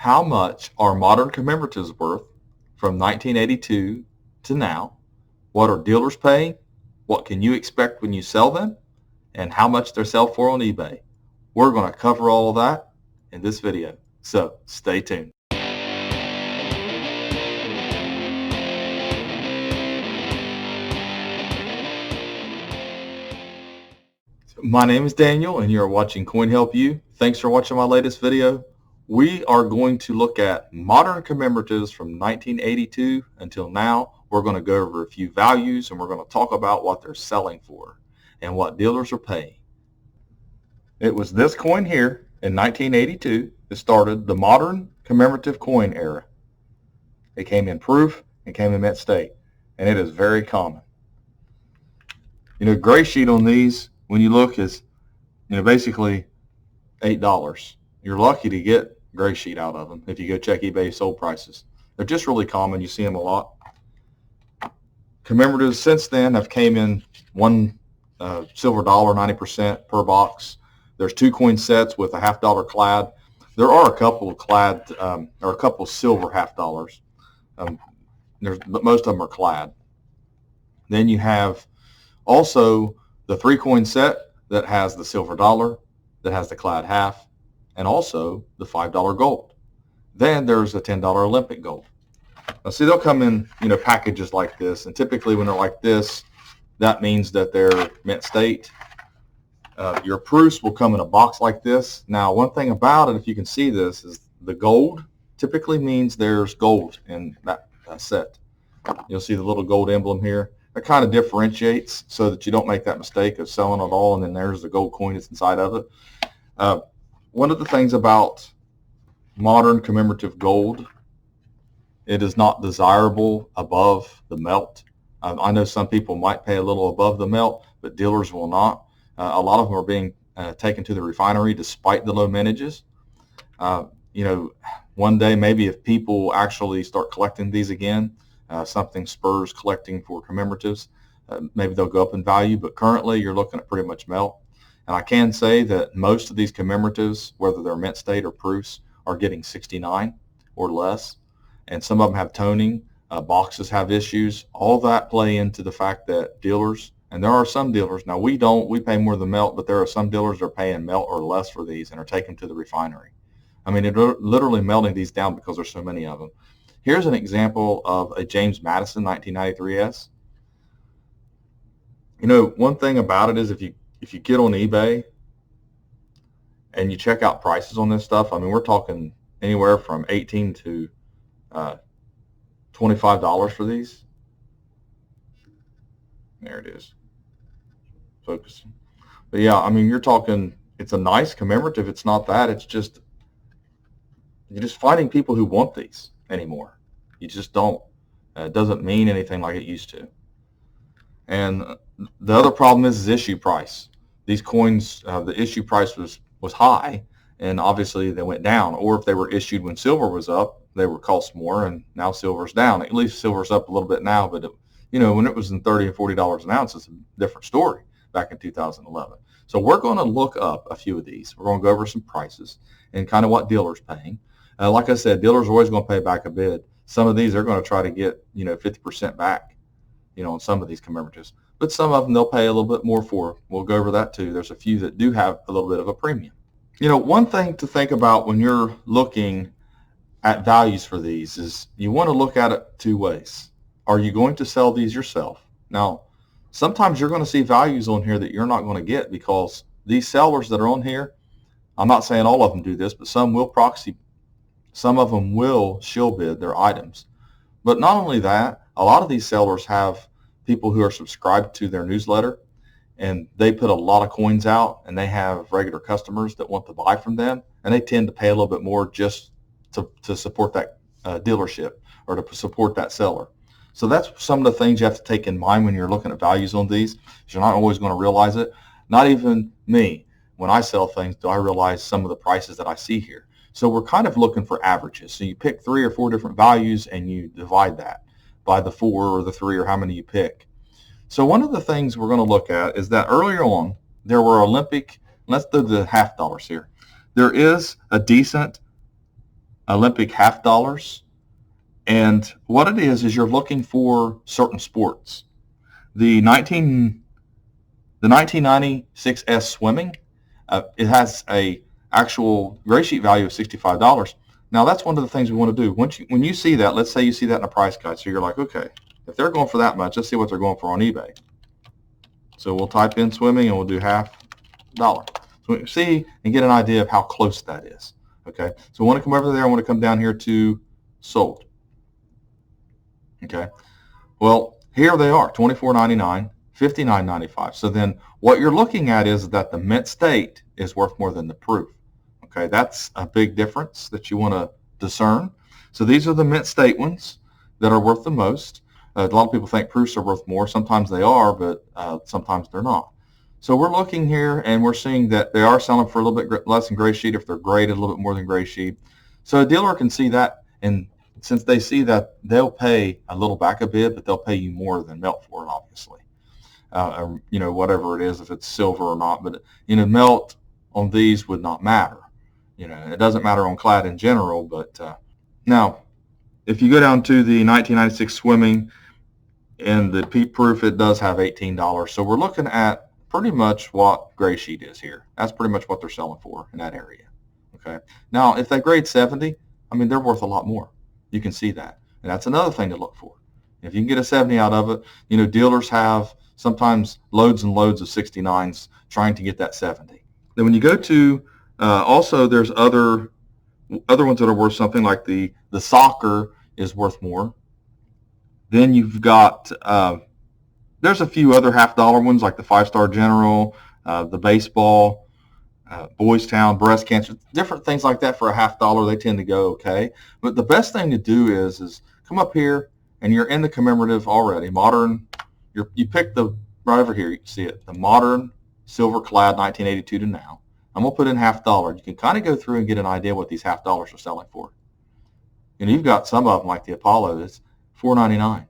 How much are modern commemoratives worth from 1982 to now? What are dealers paying? What can you expect when you sell them? And how much they sell for on eBay. We're going to cover all of that in this video. So stay tuned. My name is Daniel and you're watching Coin Help You. Thanks for watching my latest video. We are going to look at modern commemoratives from 1982 until now. We're going to go over a few values and we're going to talk about what they're selling for and what dealers are paying. It was this coin here in 1982 that started the modern commemorative coin era. It came in proof, it came in mint state, and it is very common. Gray sheet on these, when you look, is basically $8. You're lucky to get gray sheet out of them if you go check eBay sold prices. They're just really common. You see them a lot. Commemoratives since then have came in one silver dollar, 90% per box. There's 2 coin sets with a $half clad. There are a couple of clad or a couple silver $half. But most of them are clad. Then you have also the 3 coin set that has the silver dollar, that has the clad half, and also the $5 gold. Then there's a $10 Olympic gold. Now see, they'll come in packages like this, and typically when they're like this, that means that they're mint state. Your proofs will come in a box like this. Now one thing about it, if you can see this, is the gold typically means there's gold in that set. You'll see the little gold emblem here. That kind of differentiates so that you don't make that mistake of selling it all and then there's the gold coin that's inside of it. One of the things about modern commemorative gold, it is not desirable above the melt. I know some people might pay a little above the melt, but dealers will not. A lot of them are being taken to the refinery despite the low mintages. One day maybe if people actually start collecting these again, something spurs collecting for commemoratives, maybe they'll go up in value, but currently you're looking at pretty much melt. And I can say that most of these commemoratives, whether they're mint state or proofs, are getting 69 or less. And some of them have toning. Boxes have issues. All that play into the fact that dealers, and there are some dealers, now we pay more than melt, but there are some dealers that are paying melt or less for these and are taking them to the refinery. I mean, they're literally melting these down because there's so many of them. Here's an example of a James Madison 1993S. One thing about it is if you get on eBay and you check out prices on this stuff, I mean, we're talking anywhere from $18 to $25 for these. There it is. Focusing. But yeah, I mean, you're talking, it's a nice commemorative. It's not that. It's just, you're just finding people who want these anymore. You just don't. It doesn't mean anything like it used to. And the other problem is issue price. These coins, the issue price was high, and obviously they went down. Or if they were issued when silver was up, they would cost more, and now silver's down. At least silver's up a little bit now, but when it was in $30 and $40 an ounce, it's a different story back in 2011. So we're going to look up a few of these. We're going to go over some prices and kind of what dealers paying. Like I said, dealers are always going to pay back a bid. Some of these they're going to try to get 50% back, on some of these commemoratives. But some of them they'll pay a little bit more for. We'll go over that too. There's a few that do have a little bit of a premium. One thing to think about when you're looking at values for these is you want to look at it 2 ways. Are you going to sell these yourself? Now, sometimes you're going to see values on here that you're not going to get because these sellers that are on here, I'm not saying all of them do this, but some will proxy. Some of them will shill bid their items. But not only that, a lot of these sellers have people who are subscribed to their newsletter, and they put a lot of coins out, and they have regular customers that want to buy from them, and they tend to pay a little bit more just to support that dealership or to support that seller. So that's some of the things you have to take in mind when you're looking at values on these. You're not always going to realize it. Not even me. When I sell things, do I realize some of the prices that I see here. So we're kind of looking for averages. So you pick 3 or 4 different values and you divide that by the 4 or the 3 or how many you pick. So one of the things we're going to look at is that earlier on there were Olympic, let's do the $half here. There is a decent Olympic half dollars. And what it is you're looking for certain sports. The 1996 S swimming, it has a actual gray sheet value of $65. Now that's one of the things we want to do. When you see that, let's say you see that in a price guide, so you're like, okay, if they're going for that much, let's see what they're going for on eBay. So we'll type in swimming and we'll do half dollar. So we can see and get an idea of how close that is. Okay, so I want to come over there. I want to come down here to sold. Okay, well here they are, $24.99, $59.95. So then what you're looking at is that the mint state is worth more than the proof. Okay, that's a big difference that you want to discern. So these are the mint state ones that are worth the most. A lot of people think proofs are worth more. Sometimes they are, but sometimes they're not. So we're looking here and we're seeing that they are selling for a little bit less than gray sheet if they're graded, a little bit more than gray sheet. So a dealer can see that, and since they see that, they'll pay a little back a bid, but they'll pay you more than melt for it, obviously. Whatever it is, if it's silver or not. But, melt on these would not matter. It doesn't matter on clad in general. But now, if you go down to the 1996 swimming and the peat proof, it does have $18. So we're looking at pretty much what gray sheet is here. That's pretty much what they're selling for in that area. Okay. Now, if they grade 70, they're worth a lot more. You can see that. And that's another thing to look for. If you can get a 70 out of it, dealers have sometimes loads and loads of 69s trying to get that 70. Then when you go to, also there's other ones that are worth something, like the soccer is worth more. Then you've got, there's a few other half dollar ones like the 5-star general, the baseball, Boys Town, breast cancer, different things like that for a half dollar. They tend to go okay. But the best thing to do is come up here and you're in the commemorative already. Modern, you pick the, right over here, you can see it, the modern silver clad 1982 to now. I'm going to put in half dollar. You can kind of go through and get an idea what these half dollars are selling for. You've got some of them like the Apollo that's $4.99.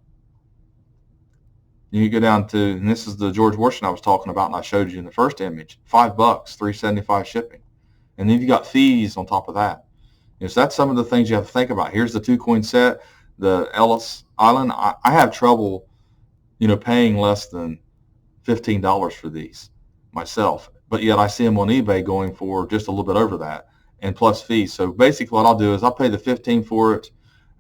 You go down to, and this is the George Washington I was talking about, and I showed you in the first image, $5, $3.75 shipping, and then you got fees on top of that. So that's some of the things you have to think about. Here's the 2-coin set, the Ellis Island. I have trouble, paying less than $15 for these myself, but yet I see them on eBay going for just a little bit over that, and plus fees. So basically, what I'll do is I'll pay the $15 for it,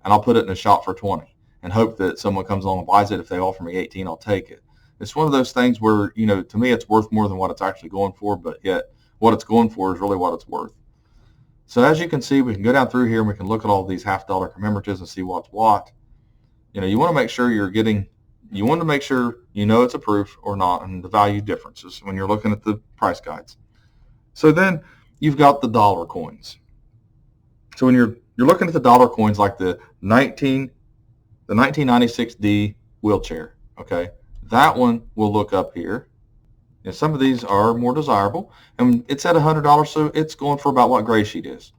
and I'll put it in a shop for $20. And hope that someone comes along and buys it. If they offer me $18, I'll take it. It's one of those things where, to me, it's worth more than what it's actually going for, but yet what it's going for is really what it's worth. So as you can see, we can go down through here and we can look at all these half dollar commemoratives and see what's what. You want to make sure it's a proof or not, and the value differences when you're looking at the price guides. So then you've got the dollar coins. So when you're looking at the dollar coins, like the 1996D wheelchair, okay? That one we'll look up here. And some of these are more desirable. And it's at $100, so it's going for about what gray sheet is.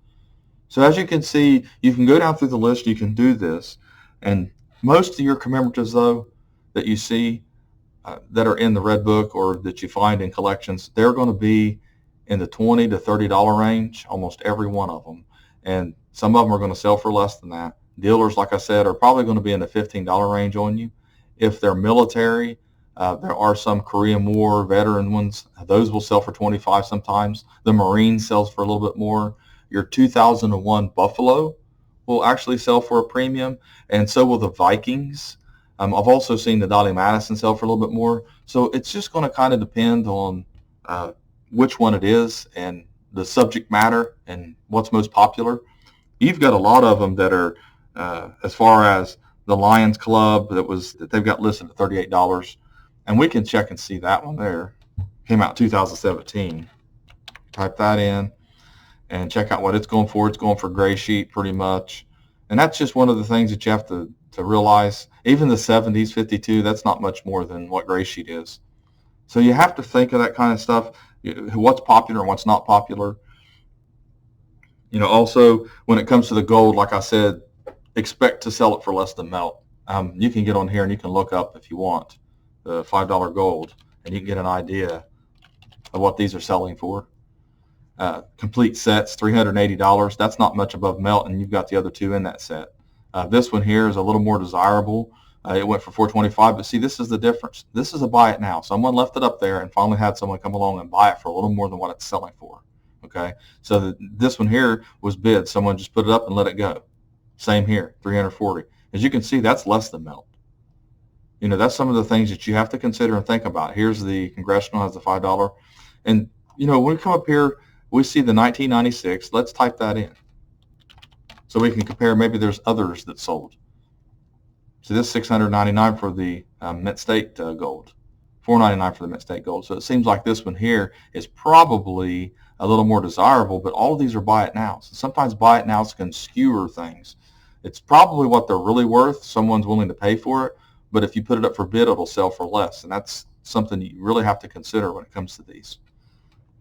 So as you can see, you can go down through the list, you can do this. And most of your commemoratives, though, that you see that are in the Red Book or that you find in collections, they're going to be in the $20 to $30 range, almost every one of them. And some of them are going to sell for less than that. Dealers, like I said, are probably going to be in the $15 range on you. If they're military, there are some Korean War veteran ones. Those will sell for $25 sometimes. The Marine sells for a little bit more. Your 2001 Buffalo will actually sell for a premium, and so will the Vikings. I've also seen the Dolly Madison sell for a little bit more. So it's just going to kind of depend on which one it is and the subject matter and what's most popular. You've got a lot of them that are as far as the Lions Club that they've got listed at $38, and we can check and see that one there. Came out 2017. Type that in and check out what it's going for. It's going for gray sheet pretty much, and that's just one of the things that you have to realize. Even the 70s 52, that's not much more than what gray sheet is. So you have to think of that kind of stuff. What's popular and what's not popular. Also when it comes to the gold, like I said, expect to sell it for less than melt. You can get on here and you can look up, if you want, the $5 gold, and you can get an idea of what these are selling for. complete sets, $380. That's not much above melt, and you've got the other two in that set. This one here is a little more desirable. It went for $425, but see, this is the difference. This is a buy it now. Someone left it up there and finally had someone come along and buy it for a little more than what it's selling for. Okay, so this one here was bid. Someone just put it up and let it go. Same here, 340. As you can see, that's less than melt. You know, that's some of the things that you have to consider and think about. Here's the Congressional, has the $5. And, you know, when we come up here, we see the 1996. Let's type that in so we can compare. Maybe there's others that sold. So this $699 for the Mint State Gold, $499 for the Mint State Gold. So it seems like this one here is probably a little more desirable, but all of these are buy it now. So sometimes buy it nows can skewer things. It's probably what they're really worth. Someone's willing to pay for it, but if you put it up for bid, it'll sell for less, and that's something you really have to consider when it comes to these.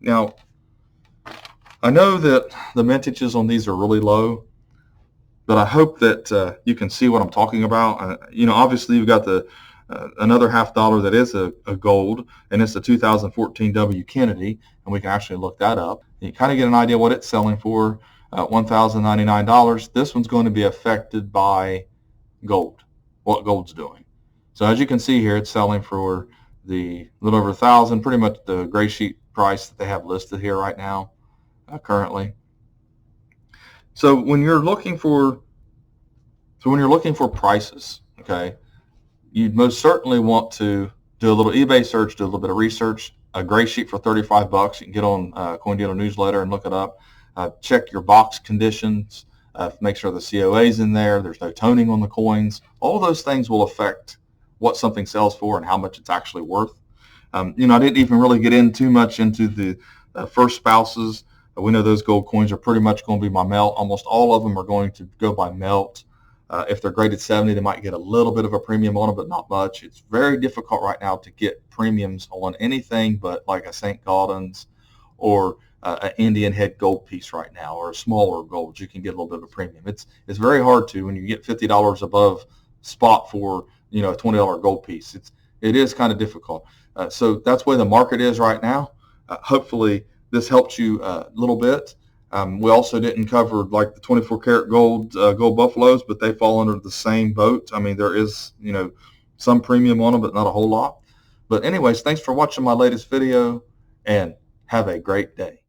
Now, I know that the mintages on these are really low, but I hope that you can see what I'm talking about. You know, obviously you've got the another $50 that is a gold, and it's the 2014 W. Kennedy, and we can actually look that up. You kind of get an idea what it's selling for, $1,099. This one's going to be affected by gold, what gold's doing. So as you can see here, it's selling for the little over 1,000, pretty much the gray sheet price that they have listed here right now, currently. So when you're looking for prices, okay, you'd most certainly want to do a little eBay search, do a little bit of research. A gray sheet for $35. You can get on Coin Dealer newsletter and look it up. Check your box conditions. Make sure the COA is in there. There's no toning on the coins. All those things will affect what something sells for and how much it's actually worth. You know, I didn't even really get in too much into the first spouses. We know those gold coins are pretty much going to be by melt. Almost all of them are going to go by melt. If they're graded 70, they might get a little bit of a premium on them, but not much. It's very difficult right now to get premiums on anything but like a St. Gaudens or an Indian head gold piece right now, or a smaller gold. You can get a little bit of a premium. It's very hard to when you get $50 above spot for, you know, a $20 gold piece. It is kind of difficult. So that's where the market is right now. Hopefully this helps you a little bit. We also didn't cover like the 24 karat gold gold buffaloes, but they fall under the same boat. I mean, there is, you know, some premium on them, but not a whole lot. But anyways, thanks for watching my latest video, and have a great day.